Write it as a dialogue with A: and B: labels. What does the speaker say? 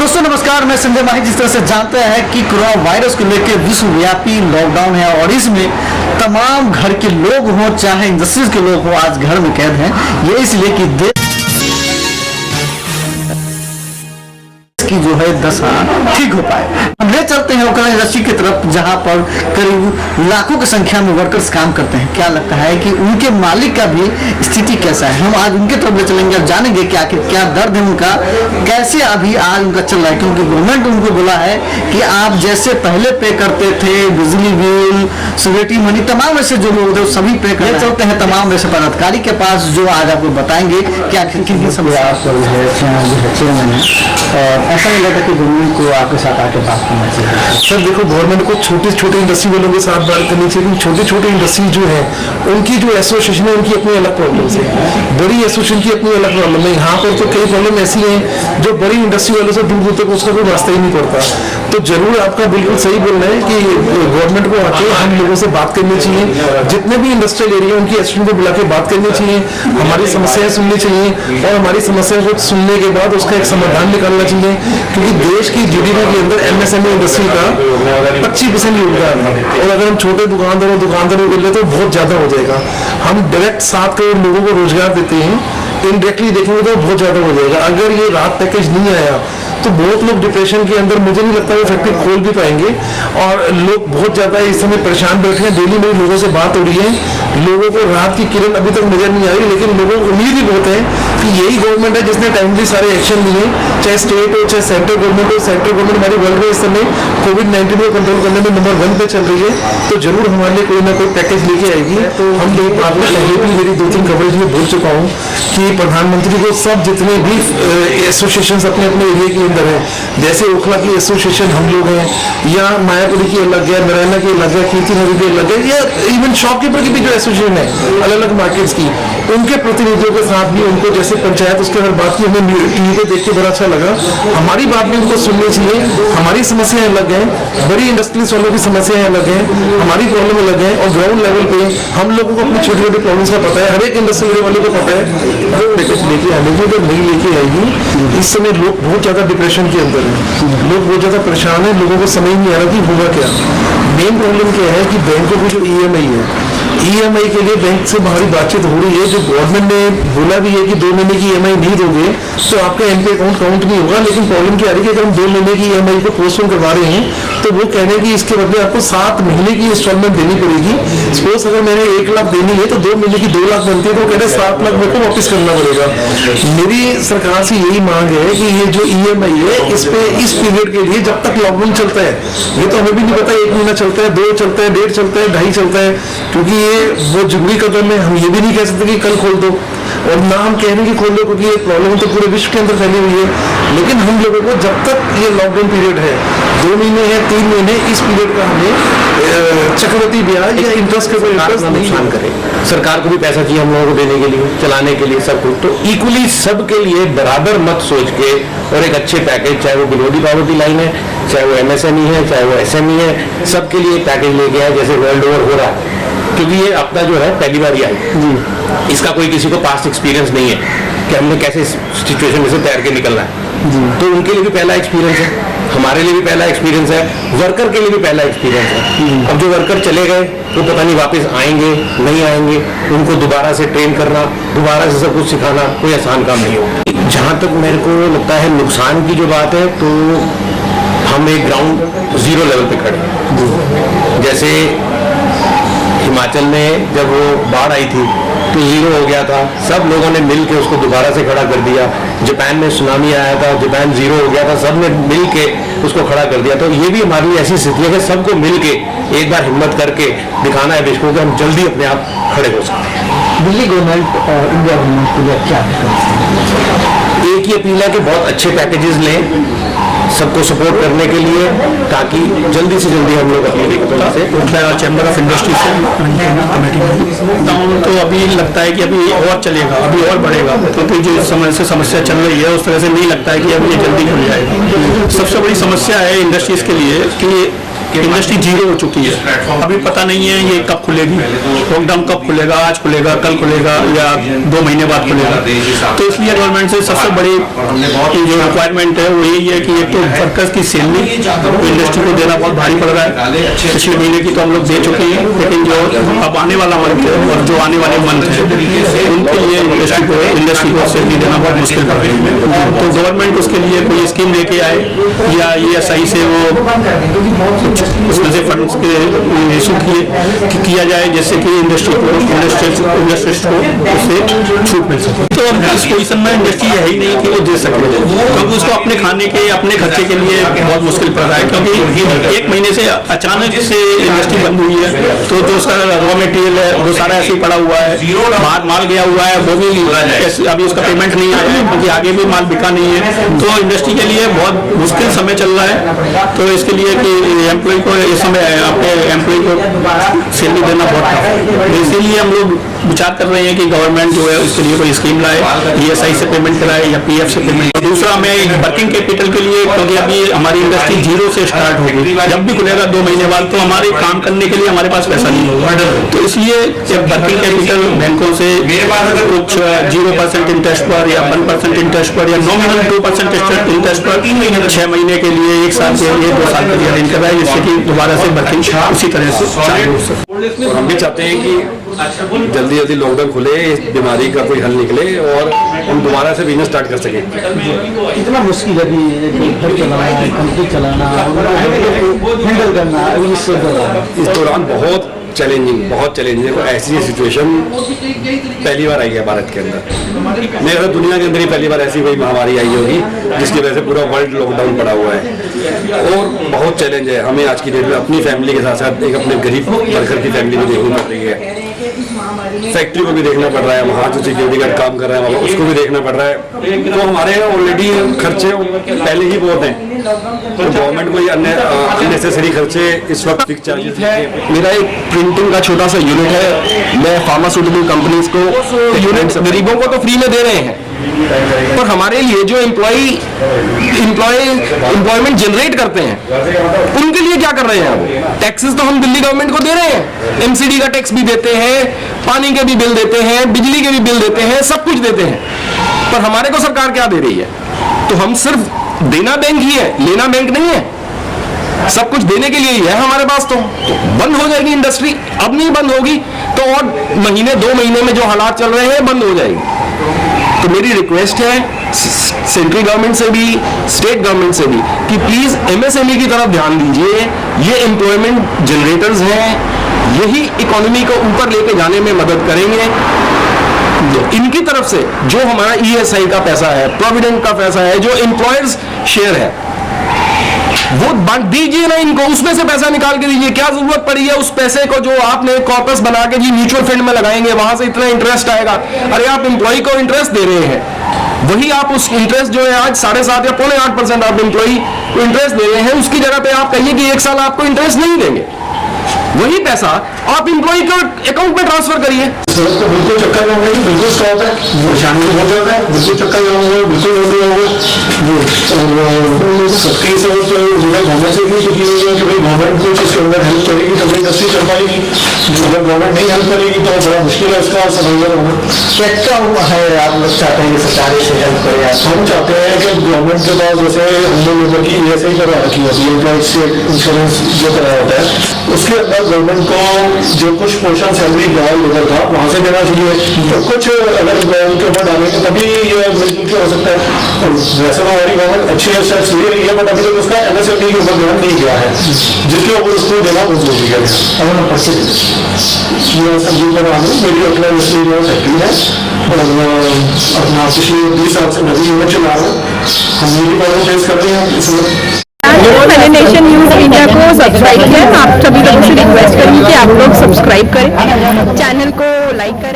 A: दोस्तों नमस्कार, मैं संजय माही। जिस तरह से जानते हैं कि कोरोना वायरस को लेकर विश्वव्यापी लॉकडाउन है और इसमें तमाम घर के लोग हों चाहे इंडस्ट्रीज के लोग हों आज घर में कैद हैं। ये इसलिए कि देश की जो है दशा ठीक हो पाए। हम ले चलते हैं ओकरा इंडस्ट्री की तरफ जहां पर करीब लाखों की संख्या में वर्कर्स काम करते हैं। क्या लगता है कि उनके मालिक का भी स्थिति कैसा है, हम आज उनके तरफ ले चलेंगे और जानेंगे कि आखिर क्या दर्द है उनका, कैसे अभी आज उनका चल रहा है। क्योंकि गवर्नमेंट उनको बोला है कि आप जैसे पहले पे करते थे बिजली बिल, सिक्योरिटी मनी, तमाम ऐसे जो लोग थे सभी पे कर चलते हैं तमाम ऐसे पदाधिकारी के पास, जो आज आपको बताएंगे कि आखिर किन समस्या और ऐसा नहीं लगता कि गवर्नमेंट को आपके साथ आके बात करना चाहिए।
B: सर देखो, गवर्नमेंट को छोटे छोटे इंडस्ट्री वालों के साथ बात करनी चाहिए, क्योंकि छोटे छोटे इंडस्ट्री जो है उनकी जो एसोसिएशन है उनकी अपनी अलग प्रॉब्लम्स है, बड़ी एसोसिएशन की अपनी अलग प्रॉब्लम है। यहाँ पर तो कई प्रॉब्लम ऐसी हैं जो बड़ी इंडस्ट्री वालों से दूर दूर तक उसका कोई रास्ता ही नहीं पड़ता। तो जरूर आपका बिल्कुल सही बोलना है कि गवर्नमेंट को आके हम लोगों से बात करनी चाहिए, जितने भी इंडस्ट्रियल एरिया उनकी एसोसिएशन को बुला के बात करनी चाहिए, हमारी समस्याएं सुननी चाहिए और हमारी समस्याओं को सुनने के बाद उसका एक समाधान निकालना चाहिए। क्योंकि देश की जीडीपी के अंदर एमएसएमई इंडस्ट्री का 25% योगदान है और अगर हम छोटे दुकानदारों के लिए तो बहुत ज्यादा हो जाएगा। हम डायरेक्ट 7 करोड़ लोगों को रोजगार देते हैं, इनडायरेक्टली देखेंगे तो बहुत ज्यादा हो जाएगा। अगर ये राहत पैकेज नहीं आया तो बहुत लोग डिप्रेशन के अंदर, मुझे नहीं लगता वो फैक्ट्री खोल भी पाएंगे और लोग बहुत ज्यादा इस समय परेशान बैठे हैं। डेली मेरी लोगों से बात हो रही है, लोगों को राहत की किरण अभी तक नजर नहीं आई, लेकिन लोगों को उम्मीद ही बहुत है कि यही गवर्नमेंट है जिसने टाइमली सारे एक्शन लिए, चाहे स्टेट हो चाहे सेंट्रल गवर्नमेंट हो। सेंट्रल गवर्नमेंट हमारी वर्ल्ड में इस समय कोविड-19 को कंट्रोल करने में नंबर 1 पे चल रही है, तो जरूर हमारे लिए कोई ना कोई पैकेज लेके आएगी। तो हम लोग आपने पहले भी मेरी 2-3 कवरेज में बोल चुका हूँ कि प्रधानमंत्री को सब जितने भी एसोसिएशन अपने अपने एरिया के अंदर है, जैसे ओखला की एसोसिएशन हम लोग हैं, या मायापुरी की अलग है, नारायणा की अलग है, कीर्ति नगर की अलग है, या इवन शॉपकीपर की भी जो एसोसिएशन है अलग अलग मार्केट्स की, उनके प्रतिनिधियों के साथ भी उनको जैसे पंचायत उसके अंदर बात की, हमें टीवी पे देख के बड़ा अच्छा लगा। हमारी बात भी उनको सुननी चाहिए। हमारी समस्याएं अलग हैं, बड़ी इंडस्ट्रीज वालों की समस्याएं अलग हैं, हमारी प्रॉब्लम अलग है और ग्राउंड लेवल पे हम लोगों को अपनी छोटी छोटी प्रॉब्लम्स का पता है, हर एक इंडस्ट्री वालों को पता है। लेके आने की तो नहीं लेके आएगी। इस समय लोग बहुत ज्यादा डिप्रेशन के अंदर है, लोग बहुत ज्यादा परेशान है, लोगों को समझ नहीं आ रहा कि होगा क्या। मेन प्रॉब्लम क्या है कि बैंकों की जो ईएमआई है, ईएमआई के लिए बैंक से हमारी बातचीत हो रही है, जो गवर्नमेंट ने बोला भी है कि 2 महीने की ईएमआई नहीं दोगे तो आपका एनपी अकाउंट काउंट नहीं होगा। लेकिन प्रॉब्लम क्या आ रही है कि अगर हम 2 महीने की ईएमआई को पोस्टपोन करवा रहे हैं तो वो कह रहे हैं कि इसके बदले आपको 7 महीने की इंस्टॉलमेंट देनी पड़ेगी। सपोज अगर मैंने 1 लाख देनी है तो 2 महीने की 2 लाख बनती है, तो कह रहे 7 लाख मेरे को वापस करना पड़ेगा। मेरी सरकार से यही मांग है कि ये जो ईएमआई है इस पे इस पीरियड के लिए जब तक लॉकडाउन चलता है, ये तो हमें भी नहीं पता 1 महीना चलता है, 2 चलता है, 1.5 चलता है, 2.5 चलता है, क्योंकि ये वो जरूरी कदम है। हम ये भी नहीं कह सकते कि कल खोल दो और ना हम कह रहे हैं कि खोल दो, क्योंकि ये प्रॉब्लम तो पूरे विश्व के अंदर फैली हुई है। लेकिन हम लोगों को जब तक ये लॉकडाउन पीरियड है, 2 महीने है 3 महीने, इस पीरियड का हमें चक्रवृद्धि ब्याज या इंटरेस्ट के इंटरेस्ट नुकसान करे।
C: सरकार को भी पैसा चाहिए हम लोगों को देने के लिए, चलाने के लिए, सब कुछ। तो इक्वली सबके लिए बराबर मत सोच के और एक अच्छे पैकेज, चाहे वो बिलो दी पॉवर्टी लाइन है, चाहे वो एमएसएमई है, चाहे वो एसएमई है, सबके लिए पैकेज लेके आए जैसे वर्ल्ड ओवर हो रहा है। क्योंकि ये अपना जो है पहली बार ही आई, इसका कोई किसी को पास्ट एक्सपीरियंस नहीं है कि हमने कैसे सिचुएशन में से तैर के निकलना है। तो उनके लिए भी पहला एक्सपीरियंस है, हमारे लिए भी पहला एक्सपीरियंस है, वर्कर के लिए भी पहला एक्सपीरियंस है। अब जो वर्कर चले गए वो पता नहीं वापस आएंगे नहीं आएंगे, उनको दोबारा से ट्रेन करना, दोबारा से सब कुछ सिखाना कोई आसान काम नहीं होगा। जहाँ तक मेरे को लगता है नुकसान की जो बात है, तो हम एक ग्राउंड जीरो लेवल पे खड़े हैं। जैसे हिमाचल में जब वो बाढ़ आई थी तो जीरो हो गया था, सब लोगों ने मिल के उसको दोबारा से खड़ा कर दिया। जापान में सुनामी आया था, जापान जीरो हो गया था, सब ने मिल के उसको खड़ा कर दिया। तो ये भी हमारी लिए ऐसी स्थिति है कि सबको मिल के एक बार हिम्मत करके दिखाना है देश को कि हम जल्दी अपने आप खड़े हो सकते हैं।
A: दिल्ली गवर्नमेंट और इंडिया गवर्नमेंट को क्या
C: एक ही अपील है कि बहुत अच्छे पैकेजेस लें सबको सपोर्ट करने के लिए, ताकि जल्दी से जल्दी हम लोग अपनी दिक्कतों से
D: चैम्बर ऑफ इंडस्ट्री से कमेटी तो अभी लगता है कि अभी और चलेगा, अभी और बढ़ेगा, क्योंकि जो समस्या चल रही है उस तरह से नहीं लगता है कि अभी ये जल्दी खुल जाएगा। सबसे बड़ी समस्या है इंडस्ट्रीज के लिए कि इंडस्ट्री जीरो हो चुकी है। अभी पता नहीं है ये कब खुलेगी, लॉकडाउन कब खुलेगा, आज खुलेगा, कल खुलेगा या 2 महीने बाद खुलेगा। तो इसलिए गवर्नमेंट से सबसे बड़ी जो रिक्वायरमेंट है वो यही है कि एक तो वर्कर्स की सैलरी इंडस्ट्री को देना बहुत भारी पड़ रहा है। पिछले महीने की तो हम लोग दे चुके हैं, लेकिन जो अब आने वाला मंथ है और जो आने वाले मंथ है उनके लिए इंडस्ट्री को सैलरी देना बहुत मुश्किल पड़ रही है। तो गवर्नमेंट उसके लिए कोई स्कीम लेके आए या ESI से वो उसमें से फंड्स के इशू किया जाए, जिससे कि इंडस्ट्री को इंडस्ट्रिस्ट को उससे छूट मिल सके। तो अब इस पोजीशन में इंडस्ट्री है ही नहीं कि वो दे सके, क्योंकि उसको अपने खाने के अपने खर्चे के लिए बहुत मुश्किल पड़ रहा है। क्योंकि 1 महीने से अचानक से इंडस्ट्री बंद हुई है, तो जो उसका रॉ मटेरियल है वो सारा ऐसे ही पड़ा हुआ है, बाहर माल गया हुआ है, वो भी अभी उसका पेमेंट नहीं आया है क्योंकि आगे भी माल बिका नहीं है। तो इंडस्ट्री के लिए बहुत मुश्किल समय चल रहा है। तो इसके लिए कि एम्प्लॉय को इस समय अपने एम्प्लॉय को सैलरी देना बहुत टफ है। इसीलिए हम लोग विचार कर रहे हैं कि गवर्नमेंट जो है उसके लिए कोई स्कीम लाए, ESI से पेमेंट कराए या PF से पेमेंट। दूसरा हमें वर्किंग कैपिटल के लिए, क्योंकि अभी हमारी इंडस्ट्री जीरो से स्टार्ट होगी, जब भी खुलेगा 2 महीने बाद, तो हमारे काम करने के लिए हमारे पास पैसा नहीं होगा। तो इसलिए वर्किंग कैपिटल बैंकों से कुछ 0% इंटरेस्ट पर या 1% इंटरेस्ट पर या नॉमिनल 2% इंटरेस्ट पर 6 महीने के लिए, 1 साल के लिए, 2 साल के लिए अरेंज कराए, जिससे कि दोबारा से वर्किंग उसी तरह से चालू हो सके।
E: और हम भी चाहते हैं कि जल्दी जल्दी लॉकडाउन खुले, इस बीमारी का कोई हल निकले और हम दोबारा से बिजनेस स्टार्ट कर सकें।
A: इतना मुश्किल है कि घर चलाना, कंपनी चलाना, हैंडल करना
E: इस दौरान बहुत चैलेंजिंग है। ऐसी सिचुएशन पहली बार आई है भारत के अंदर, मेरे ख्याल दुनिया के अंदर ही पहली बार ऐसी कोई महामारी आई होगी जिसकी वजह से पूरा वर्ल्ड लॉकडाउन पड़ा हुआ है। और बहुत चैलेंज है हमें आज की डेट में अपनी फैमिली के साथ साथ एक अपने गरीब वर्कर की फैमिली भी देखनी पड़ रही है, फैक्ट्री को भी देखना पड़ रहा है, वहाँ जो सिक्योरिटी गार्ड काम कर रहा है उसको भी देखना पड़ रहा है। तो हमारे ऑलरेडी खर्चे पहले ही बहुत हैं, तो गवर्नमेंट को अननेसेसरी खर्चे इस वक्त फिक्स चार्जेस है।
C: मेरा एक प्रिंटिंग का छोटा सा यूनिट है, मैं फार्मास्यूटिकल कंपनीज को यूनिट गरीबों को तो फ्री में दे रहे हैं, पर हमारे लिए जो एम्प्लॉयमेंट जनरेट करते हैं उनके लिए क्या कर रहे हैं? वो टैक्सेस तो हम दिल्ली गवर्नमेंट को दे रहे हैं, MCD का टैक्स भी देते हैं, पानी के भी बिल देते हैं, बिजली के भी बिल देते हैं, सब कुछ देते हैं, पर हमारे को सरकार क्या दे रही है? तो हम सिर्फ देना बैंक ही है, लेना बैंक नहीं है, सब कुछ देने के लिए ही है हमारे पास। तो बंद हो जाएगी इंडस्ट्री, अब नहीं बंद होगी तो और 2 महीने में जो हालात चल रहे हैं बंद हो जाएगी। तो मेरी रिक्वेस्ट है सेंट्रल गवर्नमेंट से भी, स्टेट गवर्नमेंट से भी, कि प्लीज MSME की तरफ ध्यान दीजिए। ये एम्प्लॉयमेंट जनरेटर्स हैं, यही इकोनॉमी को ऊपर लेके जाने में मदद करेंगे। इनकी तरफ से जो हमारा ESI का पैसा है, प्रोविडेंट का पैसा है, जो एम्प्लॉयर्स शेयर है, वो दीजिए ना इनको, उसमें से पैसा निकाल के दीजिए। क्या जरूरत पड़ी है उस पैसे को जो आपने कॉर्पस बना के जी म्यूचुअल फंड में लगाएंगे, वहां से इतना इंटरेस्ट आएगा? अरे आप एम्प्लॉय को इंटरेस्ट दे रहे हैं, वही आप उस इंटरेस्ट जो है आज 7.5 या 8.25% आप एम्प्लॉय को इंटरेस्ट दे रहे हैं, उसकी जगह पे आप कहिए कि 1 साल आपको इंटरेस्ट नहीं देंगे, वही पैसा आप एम्प्लॉय के अकाउंट में ट्रांसफर करिए।
B: तो बिल्कुल चक्कर में होगा, बिल्कुल स्टॉप है, शामिल हो जाता है, बिल्कुल चक्कर में होगा, बिल्कुल होगा। सबके सब गवर्नमेंट से भी कुछ ये है कि भाई गवर्नमेंट कुछ इसके अंदर हेल्प करेगी तो इंडस्ट्री चल पाएगी, अगर गवर्नमेंट नहीं हेल्प करेगी तो बड़ा मुश्किल है इसका समझना होगा।
A: क्या है आप लोग चाहते हैं कि सरकार इससे हेल्प करे?
B: हम चाहते हैं कि गवर्नमेंट के पास जैसे हम लोगों की ESI करा रखी होती है, एम्प्लॉय इंश्योरेंस जो करा होता है, उसके अंदर गवर्नमेंट को जो कुछ पोर्शन सैलरी लेवल था वहाँ से देना चाहिए। तो कुछ अगर उनके ऊपर डालेंगे तभी ये मिलजुल के हो सकता है। तो वैसे तो हमारी गवर्नमेंट अच्छी स्टेप्स ले रही है, बट अभी तक उसका MSME के ऊपर ध्यान नहीं गया है, जिसके ऊपर उसको देना बहुत जरूरी है। संजीव कुमार मेरी अपना फैक्ट्री है और अपना पिछले 20 साल से नदी यूनिट चला रहा हूँ। हम यही प्रॉब्लम फेस कर रहे हैं इस वक्त।
F: मैंने नेशन न्यूज इंडिया को सब्सक्राइब किया। आप सभी लोगों से रिक्वेस्ट करूंगी कि आप लोग सब्सक्राइब करें, चैनल को लाइक करें।